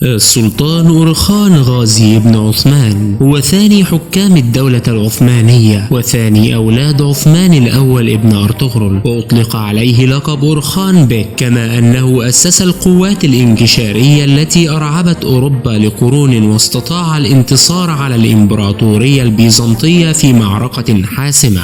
السلطان أورخان غازي بن عثمان هو ثاني حكام الدولة العثمانية وثاني أولاد عثمان الأول ابن أرطغرل، وأطلق عليه لقب أورخان بك، كما أنه أسس القوات الإنكشارية التي أرعبت أوروبا لقرون واستطاع الانتصار على الإمبراطورية البيزنطية في معركة حاسمة.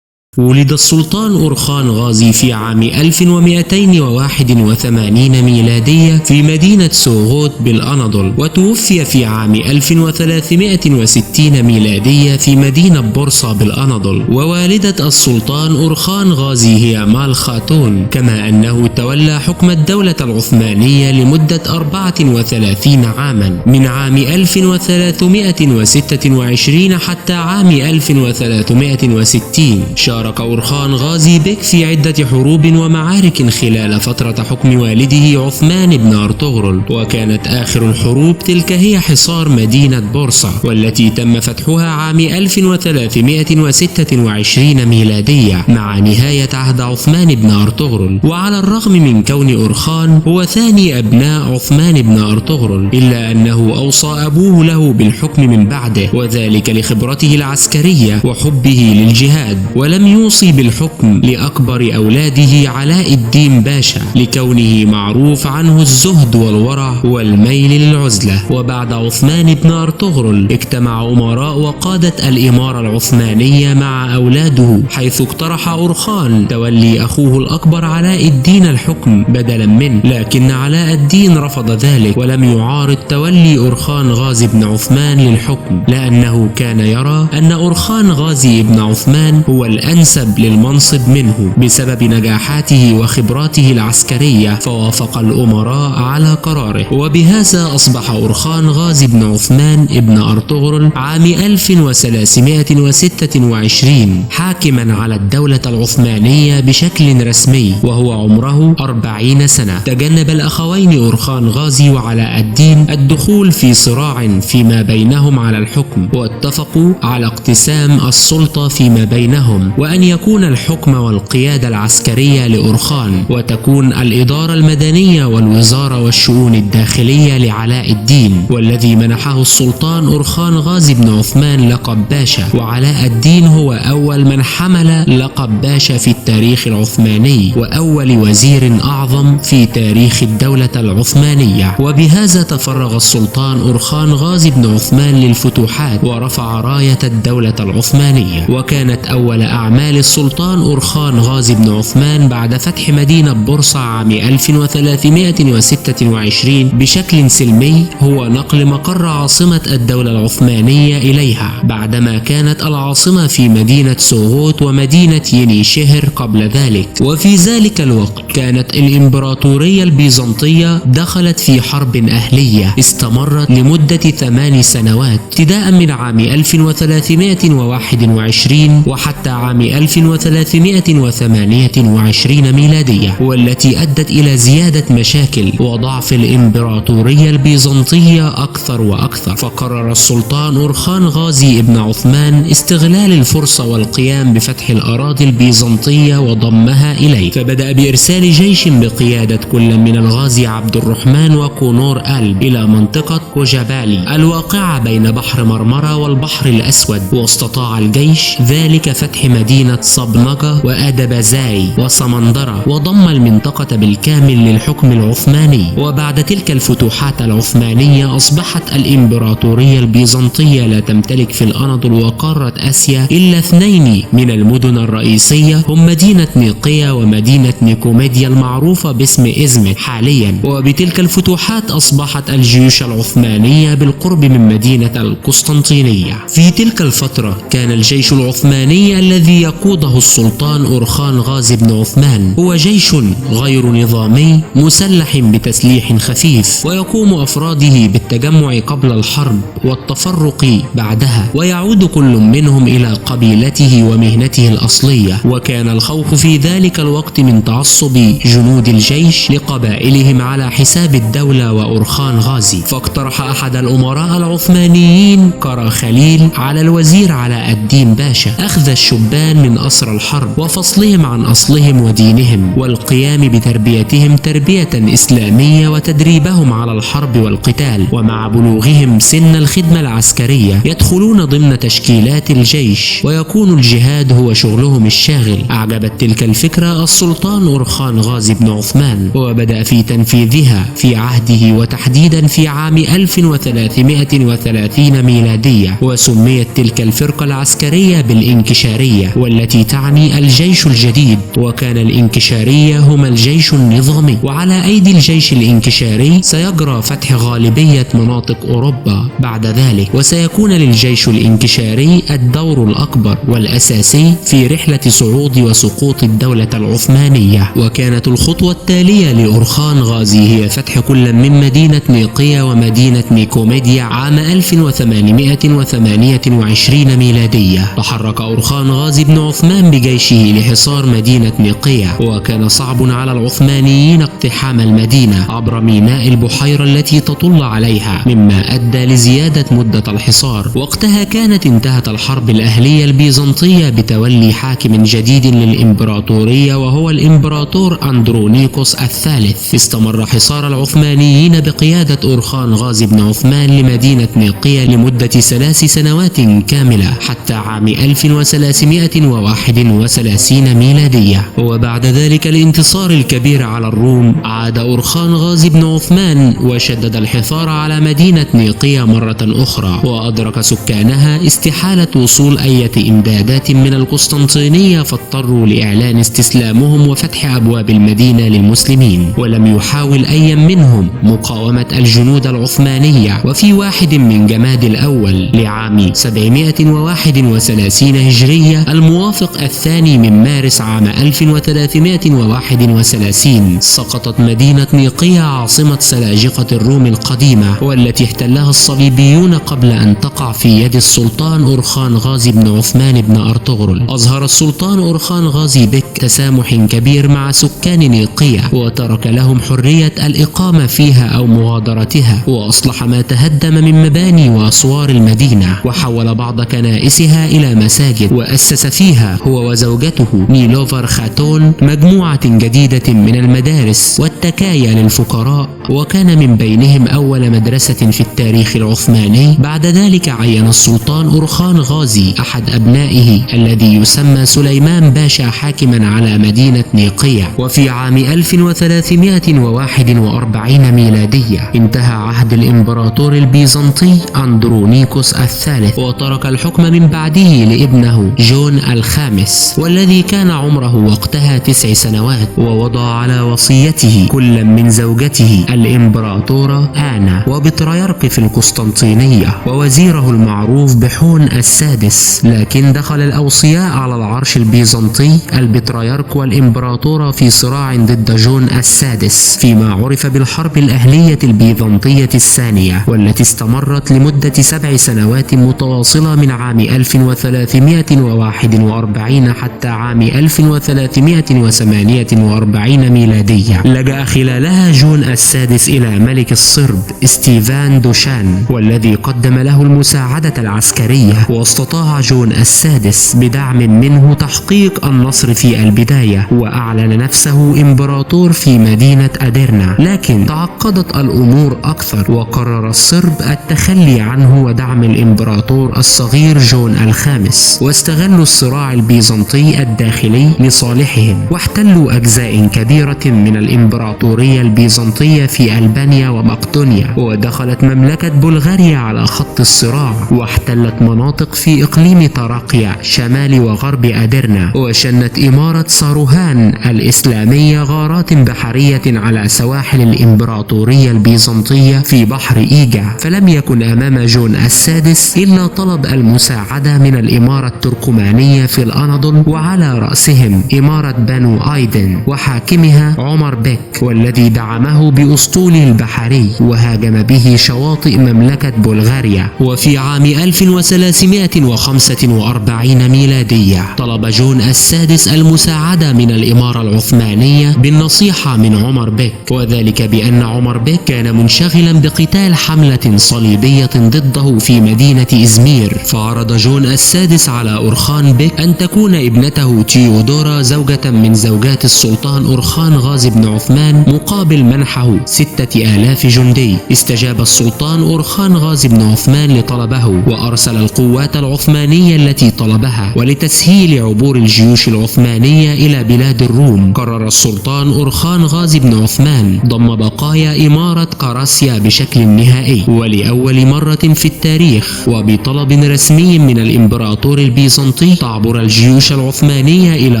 ولد السلطان أورخان غازي في عام 1281 ميلادية في مدينة سوغوت بالأناضول، وتوفي في عام 1360 ميلادية في مدينة بورصة بالأناضول. ووالدة السلطان أورخان غازي هي مال خاتون، كما أنه تولى حكم الدولة العثمانية لمدة 34 عاما من عام 1326 حتى عام 1360. شارك أورخان غازي بك في عدة حروب ومعارك خلال فترة حكم والده عثمان بن أرطغرل، وكانت آخر الحروب تلك هي حصار مدينة بورصة، والتي تم فتحها عام 1326 ميلادية مع نهاية عهد عثمان بن أرطغرل. وعلى الرغم من كون أورخان هو ثاني أبناء عثمان بن أرطغرل، إلا أنه أوصى أبوه له بالحكم من بعده، وذلك لخبرته العسكرية وحبه للجهاد، ولم يوصي بالحكم لأكبر أولاده علاء الدين باشا لكونه معروف عنه الزهد والورع والميل للعزلة. وبعد عثمان بن أرطغرل اجتمع أمراء وقادة الإمارة العثمانية مع أولاده، حيث اقترح أورخان تولي أخوه الأكبر علاء الدين الحكم بدلا منه، لكن علاء الدين رفض ذلك ولم يعارض تولي أورخان غازي بن عثمان للحكم، لأنه كان يرى أن أورخان غازي بن عثمان هو الأنسب للمنصب منه بسبب نجاحاته وخبراته العسكرية، فوافق الأمراء على قراره. وبهذا أصبح أورخان غازي بن عثمان ابن أرطغرل عام 1326 حاكما على الدولة العثمانية بشكل رسمي وهو عمره 40 سنة. تجنب الأخوين أورخان غازي وعلاء الدين الدخول في صراع فيما بينهم على الحكم، واتفقوا على اقتسام السلطة فيما بينهم، وأن يكون الحكم والقيادة العسكرية لأورخان، وتكون الإدارة المدنية والوزارة والشؤون الداخلية لعلاء الدين، والذي منحه السلطان أورخان غازي بن عثمان لقب باشا. وعلاء الدين هو أول من حمل لقب باشا في التاريخ العثماني، وأول وزير أعظم في تاريخ الدولة العثمانية. وبهذا تفرغ السلطان أورخان غازي بن عثمان للفتوحات ورفع راية الدولة العثمانية. وكانت أول أعمال السلطان أورخان غازي بن عثمان بعد فتح مدينة بورصة عام 1326 بشكل سلمي هو نقل مقر عاصمة الدولة العثمانية إليها، بعدما كانت العاصمة في مدينة سوغوت ومدينة ينيشهر قبل ذلك. وفي ذلك الوقت كانت الإمبراطورية البيزنطية دخلت في حرب أهلية استمرت لمدة 8 سنوات، ابتداء من عام 1321 وحتى عام 1328 ميلادية، والتي أدت إلى زيادة مشاكل وضعف الإمبراطورية البيزنطية أكثر وأكثر. فقرر السلطان أورخان غازي ابن عثمان استغلال الفرصة والقيام بفتح الأراضي البيزنطية وضمها إليه، فبدأ بإرسال جيش بقيادة كل من الغازي عبد الرحمن وكونور ألب إلى منطقة كوجابالي الواقعة بين بحر مرمرة والبحر الأسود، واستطاع الجيش ذلك فتح مدينة صبنجة وأدبازاي وسمندرة، وضم المنطقة بالكامل للحكم العثماني. وبعد تلك الفتوحات العثمانية أصبحت الإمبراطورية البيزنطية لا تمتلك في الأناضول وقارة آسيا إلا 2 من المدن الرئيسية، هم مدينة نيقيا ومدينة نيكوميديا المعروفة باسم إزمت حاليا. وبتلك الفتوحات أصبحت الجيوش العثمانية بالقرب من مدينة القسطنطينية. في تلك الفترة كان الجيش العثماني الذي يقوده السلطان أورخان غازي بن عثمان هو جيش غير نظامي مسلح بتسليح خفيف، ويقوم أفراده بالتجمع قبل الحرب والتفرق بعدها، ويعود كل منهم إلى قبيلته ومهنته الأصلية. وكان الخوف في ذلك الوقت من تعصب جنود الجيش لقبائلهم على حساب الدولة وأورخان غازي. فاقترح أحد الأمراء العثمانيين كرا خليل على الوزير علاء الدين باشا أخذ الشبان من أسر الحرب وفصلهم عن أصلهم ودينهم والقيام بتربيتهم تربية إسلامية وتدريبهم على الحرب والقتال، ومع بلوغهم سن الخدمة العسكرية يدخلون ضمن تشكيلات الجيش ويكون الجهاد هو شغلهم الشاغل. أعجبت تلك الفكرة السلطان أورخان غازي بن عثمان وبدأ في تنفيذها في عهده، وتحديدا في عام 1330 ميلادية، وسميت تلك الفرقة العسكرية بالإنكشارية والتي تعني الجيش الجديد، وكان الإنكشارية هما الجيش النظامي. وعلى أيدي الجيش الإنكشاري سيجرى فتح غالبية مناطق أوروبا بعد ذلك، وسيكون للجيش الإنكشاري الدور الأكبر والأساسي في رحلة صعود وسقوط الدولة العثمانية. وكانت الخطوة التالية لأورخان غازي هي فتح كل من مدينة نيقيا ومدينة نيكوميديا عام 1828 ميلادية. تحرك أورخان غازي بن عثمان بجيشه لحصار مدينة نيقيا، وكان صعب على العثمانيين اقتحام المدينة عبر ميناء البحيرة التي تطل عليها، مما أدى لزيادة مدة الحصار. وقتها كانت انتهت الحرب الأهلية البيزنطية بتولي حاكم جديد للإمبراطورية وهو الإمبراطور أندرونيكوس الثالث. استمر حصار العثمانيين بقيادة أورخان غازي بن عثمان لمدينة نيقيا لمدة 3 سنوات كاملة حتى عام 1331 ميلادية. وبعد ذلك الانتصار الكبير على الروم عاد أورخان غازي بن عثمان وشدد الحصار على مدينة نيقيا مرة أخرى، وأدرك سكانها استحالة وصول أي إمدادات من القسطنطينية، فاضطروا لإعلان استسلامهم وفتح أبواب المدينة للمسلمين. ولم يحاول أي منهم مقاومة الجنود العثمانية. وفي 1 من جماد الأول لعام 731 هجرية الموافق 2 من مارس عام 1331 سقطت مدينة نيقيا عاصمة سلاجقة الروم القديمة، والتي احتلها الصليبيون قبل أن تقع في يد السلطان أورخان غازي بن عثمان بن أرطغرل. أظهر السلطان أورخان غازي بك تسامح كبير مع سكان نيقيا، وترك لهم حرية الإقامة فيها أو مغادرتها، وأصلح ما تهدم من مباني وأسوار المدينة، وحول بعض كنائسها إلى مساجد، وأسس فيها هو وزوجته نيلوفر خاتون مجموعة جديدة من المدارس والتكايا للفقراء، وكان من بينهم أول مدرسة في التاريخ العثماني. بعد ذلك عين السلطان أورخان غازي أحد أبنائه الذي يسمى سليمان باشا حاكما على مدينة نيقيا. وفي عام 1341 ميلادية انتهى عهد الإمبراطور البيزنطي أندرونيكوس الثالث، وترك الحكم من بعده لابنه جون الخامس، والذي كان عمره وقتها 9 سنوات، ووضع على وصيته كل من زوجته الإمبراطورة آنا وبطريرك في القسطنطينية ووزيره المعروف بحون السادس. لكن دخل الأوصياء على العرش البيزنطي البطريرك والإمبراطورة في صراع ضد جون السادس فيما عرف بالحرب الأهلية البيزنطية الثانية، والتي استمرت لمدة 7 سنوات متواصلة من عام 1341 حتى عام 1348 ميلادية. لجأ خلالها جون السادس إلى ملك الصرب ستيفان دوشان، والذي قدم له المساعدة العسكرية، واستطاع جون السادس بدعم منه تحقيق النصر في البداية، وأعلن نفسه إمبراطور في مدينة أديرنا. لكن تعقدت الأمور أكثر، وقرر الصرب التخلي عنه ودعم الإمبراطور الصغير جون الخامس، واستغلوا الصراع البيزنطي الداخلي لصالحهم، واحتلوا أجزاء كبيرة من الإمبراطورية البيزنطية في ألبانيا ومقدونيا، ودخلت مملكة بلغاريا على خط الصراع، واحتلت مناطق في إقليم تراقيا شمال وغرب أديرنا، وشنت إمارة صاروهان الإسلامية غارات بحرية على سواحل الإمبراطورية البيزنطية في بحر إيجا. فلم يكن أمام جون السادس إلا طلب المساعدة من الإمارة التركمانية في الأناضول، وعلى رأسهم إمارة بنو آيدن وحاكمها عمر بك، والذي دعمه بأسطوله البحري وهاجم به شواطئ مملكة بلغاريا. وفي عام 1345 ميلادية طلب جون السادس المساعدة من الإمارة العثمانية العثمانية بالنصيحة من عمر بيك، وذلك بأن عمر بيك كان منشغلا بقتال حملة صليبية ضده في مدينة إزمير، فعرض جون السادس على أورخان بيك أن تكون ابنته تيودورا زوجة من زوجات السلطان أورخان غازي بن عثمان مقابل منحه 6000 جندي. استجاب السلطان أورخان غازي بن عثمان لطلبه وأرسل القوات العثمانية التي طلبها، ولتسهيل عبور الجيوش العثمانية إلى بلاد الروم قرر السلطان أورخان غازي بن عثمان ضم بقايا إمارة قراسيا بشكل نهائي ولأول مرة في التاريخ وبطلب رسمي من الإمبراطور البيزنطي تعبر الجيوش العثمانية إلى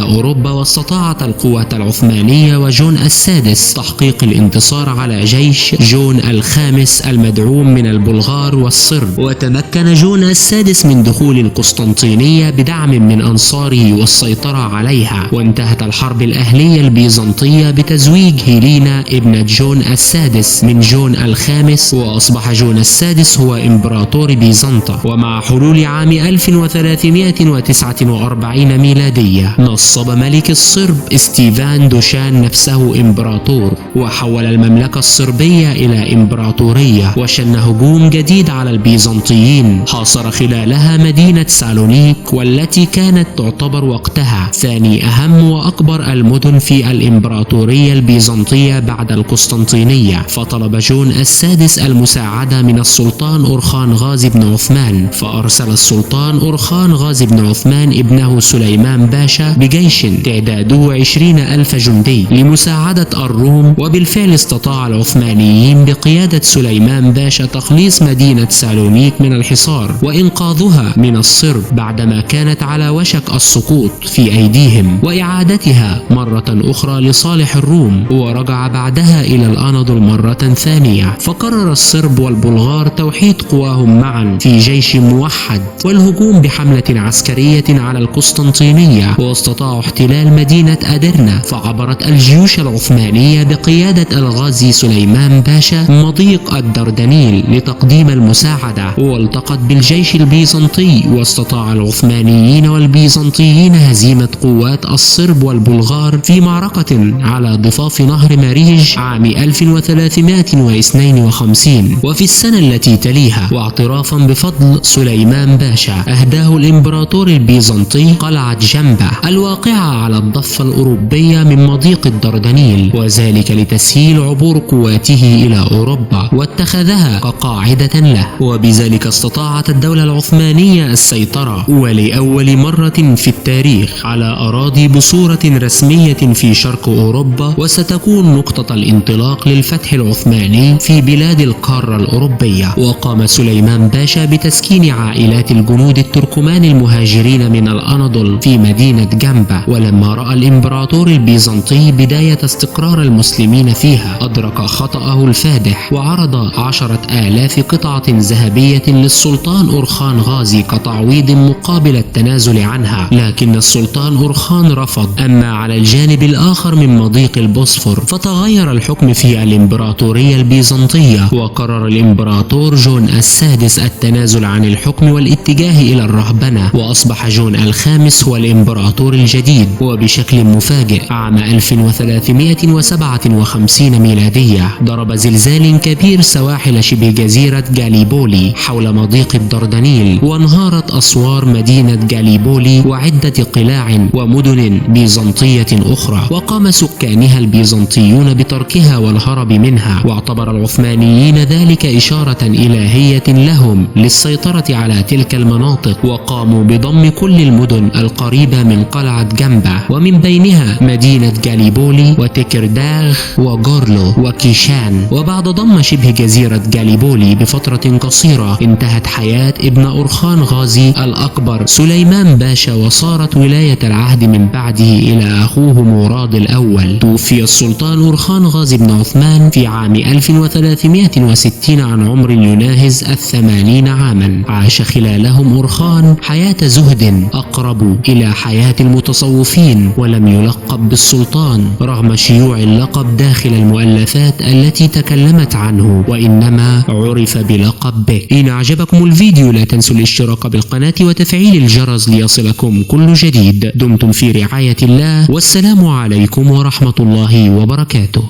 أوروبا. واستطاعت القوات العثمانية وجون السادس تحقيق الانتصار على جيش جون الخامس المدعوم من البلغار والصرب، وتمكن جون السادس من دخول القسطنطينية بدعم من أنصاره والسيطرة عليها. وانتهت الحرب الأهلية البيزنطية بتزويج هيلينا ابنة جون السادس من جون الخامس، وأصبح جون السادس هو إمبراطور بيزنطة. ومع حلول عام 1349 ميلادية نصب ملك الصرب ستيفان دوشان نفسه إمبراطور، وحول المملكة الصربية إلى إمبراطورية، وشن هجوم جديد على البيزنطيين حاصر خلالها مدينة سالونيك، والتي كانت تعتبر وقتها ثاني أهم وأكبر المدن في الإمبراطورية البيزنطية بعد القسطنطينية. فطلب جون السادس المساعدة من السلطان أورخان غازي بن عثمان، فأرسل السلطان أورخان غازي بن عثمان ابنه سليمان باشا بجيش تعداده 20,000 جندي لمساعدة الروم. وبالفعل استطاع العثمانيين بقيادة سليمان باشا تخليص مدينة سالونيك من الحصار وإنقاذها من الصرب بعدما كانت على وشك السقوط في أيديهم، وإعادتها مرة أخرى لصالح الروم، ورجع بعدها إلى الأناضول مرة ثانية. فقرر الصرب والبلغار توحيد قواهم معا في جيش موحد والهجوم بحملة عسكرية على القسطنطينية، واستطاعوا احتلال مدينة أدرنا. فعبرت الجيوش العثمانية بقيادة الغازي سليمان باشا مضيق الدردنيل لتقديم المساعدة، والتقت بالجيش البيزنطي، واستطاع العثمانيين والبيزنطيين هزيمة قوات الصرب والبلغار في معركة على ضفاف نهر ماريج عام 1352. وفي السنة التي تليها واعترافا بفضل سليمان باشا أهداه الإمبراطور البيزنطي قلعة جنبة الواقعة على الضفة الأوروبية من مضيق الدردنيل، وذلك لتسهيل عبور قواته إلى أوروبا، واتخذها كقاعدة له. وبذلك استطاعت الدولة العثمانية السيطرة ولأول مرة في التاريخ على أراضي بصورة رسمية في شرق أوروبا، وستكون نقطة الانطلاق للفتح العثماني في بلاد القارة الأوروبية. وقام سليمان باشا بتسكين عائلات الجنود التركمان المهاجرين من الأناضول في مدينة جنبة. ولما رأى الإمبراطور البيزنطي بداية استقرار المسلمين فيها أدرك خطأه الفادح، وعرض 10,000 قطعة ذهبية للسلطان أورخان غازي كتعويض مقابل التنازل عنها، لكن السلطان أورخان رفض. أما على الجانب الآخر من مضيق البوسفور فتغير الحكم في الإمبراطورية البيزنطية، وقرر الإمبراطور جون السادس التنازل عن الحكم والاتجاه إلى الرهبنة، وأصبح جون الخامس هو الإمبراطور الجديد. وبشكل مفاجئ عام 1357 ميلادية ضرب زلزال كبير سواحل شبه جزيرة جاليبولي حول مضيق الدردنيل، وانهارت أسوار مدينة جاليبولي وعدة قلاع ومدن بيزنطية أخرى، وقام سكانها البيزنطيون بتركها والهرب منها. واعتبر العثمانيين ذلك إشارة إلهية لهم للسيطرة على تلك المناطق، وقاموا بضم كل المدن القريبة من قلعة جنبة، ومن بينها مدينة جاليبولي وتكرداغ وغورلو وكيشان. وبعد ضم شبه جزيرة جاليبولي بفترة قصيرة انتهت حياة ابن أورخان غازي الأكبر سليمان باشا، وصارت ولاية العهد من بعده إلى أخوه مراد الأول. توفي السلطان أورخان غازي بن عثمان في عام 1360 عن عمر يناهز 80 عاما. عاش خلالهم أورخان حياة زهد أقرب إلى حياة المتصوفين، ولم يلقب بالسلطان رغم شيوع اللقب داخل المؤلفات التي تكلمت عنه، وإنما عرف بلقب به. إن أعجبكم الفيديو لا تنسوا الاشتراك بالقناة وتفعيل الجرس ليصلكم كل جديد. دمتم في رعاية الله، والسلام والسلام عليكم ورحمة الله وبركاته.